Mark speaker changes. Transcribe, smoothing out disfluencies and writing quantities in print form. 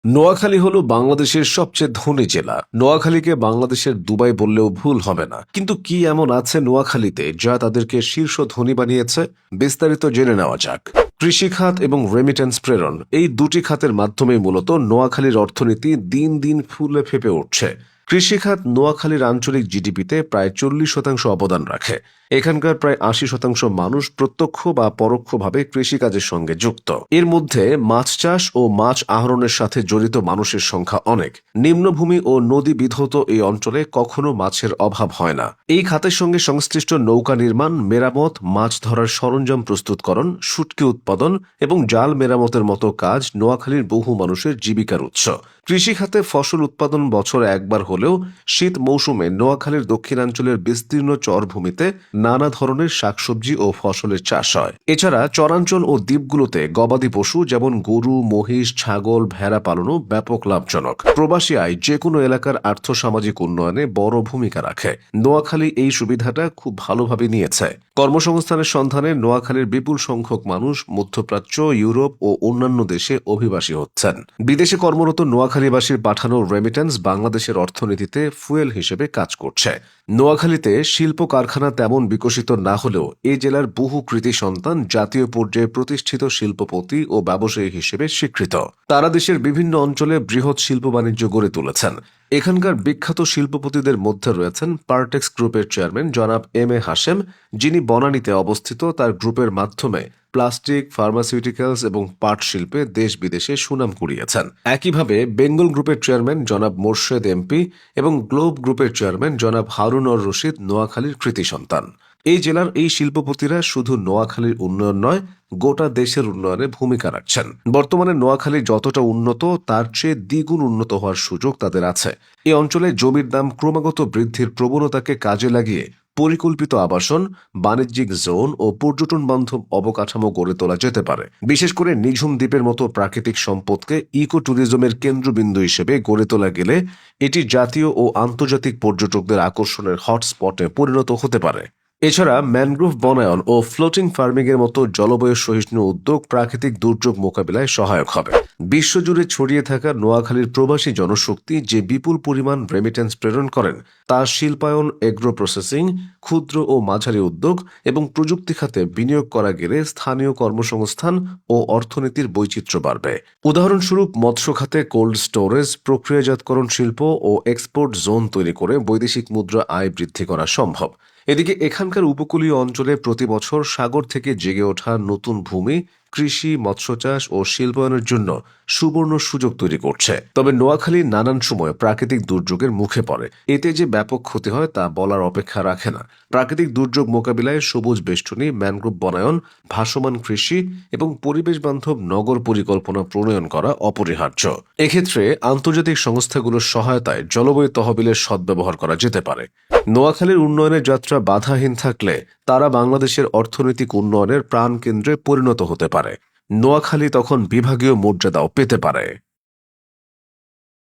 Speaker 1: নোয়াখালী হলো বাংলাদেশের সবচেয়ে ধনী জেলা। নোয়াখালীকে বাংলাদেশের দুবাই বললেও ভুল হবে না। কিন্তু কি এমন আছে নোয়াখালীতে যা তাদেরকে শীর্ষ ধনী বানিয়েছে? বিস্তারিত জেনে নেওয়া যাক। কৃষি খাত এবং রেমিটেন্স প্রেরণ, এই দুটি খাতের মাধ্যমে মূলত নোয়াখালীর অর্থনীতি দিন দিন ফুলে ফেপে উঠছে। কৃষিখাত নোয়াখালীর আঞ্চলিক জিডিপিতে প্রায় 40% অবদান রাখে। এখানকার প্রায় 80% মানুষ প্রত্যক্ষ বা পরোক্ষভাবে কৃষিকাজের সঙ্গে যুক্ত। এর মধ্যে মাছ চাষ ও মাছ আহরণের সাথে জড়িত মানুষের সংখ্যা অনেক। নিম্নভূমি ও নদী বিধৌত এই অঞ্চলে কখনো মাছের অভাব হয় না। এই খাতের সঙ্গে সংশ্লিষ্ট নৌকা নির্মাণ, মেরামত, মাছ ধরার সরঞ্জাম প্রস্তুতকরণ, শুটকি উৎপাদন এবং জাল মেরামতের মতো কাজ নোয়াখালীর বহু মানুষের জীবিকার উৎস। কৃষিখাতে ফসল উৎপাদন বছরে একবার হলেও শীত মৌসুমে নোয়াখালীর দক্ষিণাঞ্চলের বিস্তীর্ণ চরভূমিতে নানা ধরনের শাকসবজি ও ফসলের চাষ হয়। এছাড়া চরাঞ্চল ও দ্বীপগুলোতে গবাদি পশু যেমন গরু, মহিষ, ছাগল, ভেড়া পালনও ব্যাপক লাভজনক। প্রবাসী আয় যে কোনো এলাকার আর্থসামাজিক উন্নয়নে বড় ভূমিকা রাখে। নোয়াখালী এই সুবিধাটা খুব ভালোভাবে নিয়েছে। কর্মসংস্থানের সন্ধানে নোয়াখালীর বিপুল সংখ্যক মানুষ মধ্যপ্রাচ্য, ইউরোপ ও অন্যান্য দেশে অভিবাসী হচ্ছেন। বিদেশে কর্মরত নোয়াখালীবাসীর পাঠানো রেমিটেন্স বাংলাদেশের অর্থনীতিতে ফুয়েল হিসেবে কাজ করছে। নোয়াখালীতে শিল্প কারখানা তেমন বিকশিত না হলেও এ জেলার বহু কৃতি সন্তান জাতীয় পর্যায়ে প্রতিষ্ঠিত শিল্পপতি ও ব্যবসায়ী হিসেবে স্বীকৃত। তারা দেশের বিভিন্ন অঞ্চলে বৃহৎ শিল্প বাণিজ্য গড়ে তুলেছেন। এখানকার বিখ্যাত শিল্পপতিদের মধ্যে রয়েছেন পার্টেক্স গ্রুপের চেয়ারম্যান জনাব এম এ হাশেম, যিনি বনানীতে অবস্থিত তার গ্রুপের মাধ্যমে প্লাস্টিক, ফার্মাসিউটিক্যালস এবং পাট শিল্পে দেশ বিদেশে সুনাম কুড়িয়েছেন। একইভাবে বেঙ্গল গ্রুপের চেয়ারম্যান জনাব মোর্শেদ এমপি এবং গ্লোব গ্রুপের চেয়ারম্যান জনাব হারুন অর রশিদ নোয়াখালীর কৃতি সন্তান। এই জেলার এই শিল্পপতিরা শুধু নোয়াখালীর উন্নয়ন নয়, গোটা দেশের উন্নয়নে ভূমিকা রাখছেন। বর্তমানে নোয়াখালী যতটা উন্নত তার চেয়ে দ্বিগুণ উন্নত হওয়ার সুযোগ তাদের আছে। এই অঞ্চলে জমির দাম ক্রমাগত বৃদ্ধির প্রবণতাকে কাজে লাগিয়ে পরিকল্পিত আবাসন, বাণিজ্যিক জোন ও পর্যটন বান্ধব অবকাঠামো গড়ে তোলা যেতে পারে। বিশেষ করে নিঝুম দ্বীপের মতো প্রাকৃতিক সম্পদকে ইকো ট্যুরিজমের কেন্দ্রবিন্দু হিসেবে গড়ে তোলা গেলে এটি জাতীয় ও আন্তর্জাতিক পর্যটকদের আকর্ষণের হটস্পটে পরিণত হতে পারে। এছাড়া ম্যানগ্রোভ বনায়ন ও ফ্লোটিং ফার্মিংয়ের মতো জলবায়ু সহিষ্ণু উদ্যোগ প্রাকৃতিক দুর্যোগ মোকাবিলায় সহায়ক হবে। বিশ্বজুড়ে ছড়িয়ে থাকা নোয়াখালীর প্রবাসী জনশক্তি যে বিপুল পরিমাণ রেমিটেন্স প্রেরণ করেন তা শিল্পায়ন, এগ্রো প্রসেসিং, ক্ষুদ্র ও মাঝারি উদ্যোগ এবং প্রযুক্তি খাতে বিনিয়োগ করা গেলে স্থানীয় কর্মসংস্থান ও অর্থনীতির বৈচিত্র্য বাড়বে। উদাহরণস্বরূপ মৎস্য খাতে কোল্ড স্টোরেজ, প্রক্রিয়াজাতকরণ শিল্প ও এক্সপোর্ট জোন তৈরি করে বৈদেশিক মুদ্রা আয় বৃদ্ধি করা সম্ভব। এদিকে এখানকার উপকূলীয় অঞ্চলে প্রতি বছর সাগর থেকে জেগে ওঠা নতুন ভূমি কৃষি, মৎস্য চাষ ও শিল্পায়নের জন্য সুবর্ণ সুযোগ তৈরি করছে। তবে নোয়াখালী নানান সময় প্রাকৃতিক দুর্যোগের মুখে পড়ে। এতে যে ব্যাপক ক্ষতি হয় তা বলার অপেক্ষা রাখে না। প্রাকৃতিক দুর্যোগ মোকাবিলায় সবুজ বেষ্টনী, ম্যানগ্রোভ বনায়ন, ভাসমান কৃষি এবং পরিবেশ বান্ধব নগর পরিকল্পনা প্রণয়ন করা অপরিহার্য। এক্ষেত্রে আন্তর্জাতিক সংস্থাগুলোর সহায়তায় জলবায়ু তহবিলের সদ্ব্যবহার করা যেতে পারে। নোয়াখালীর উন্নয়নের যাত্রা বাধাহীন থাকলে তারা বাংলাদেশের অর্থনৈতিক উন্নয়নের প্রাণকেন্দ্রে পরিণত হতে পারে। নোয়াখালী তখন বিভাগীয় মর্যাদাও পেতে পারে।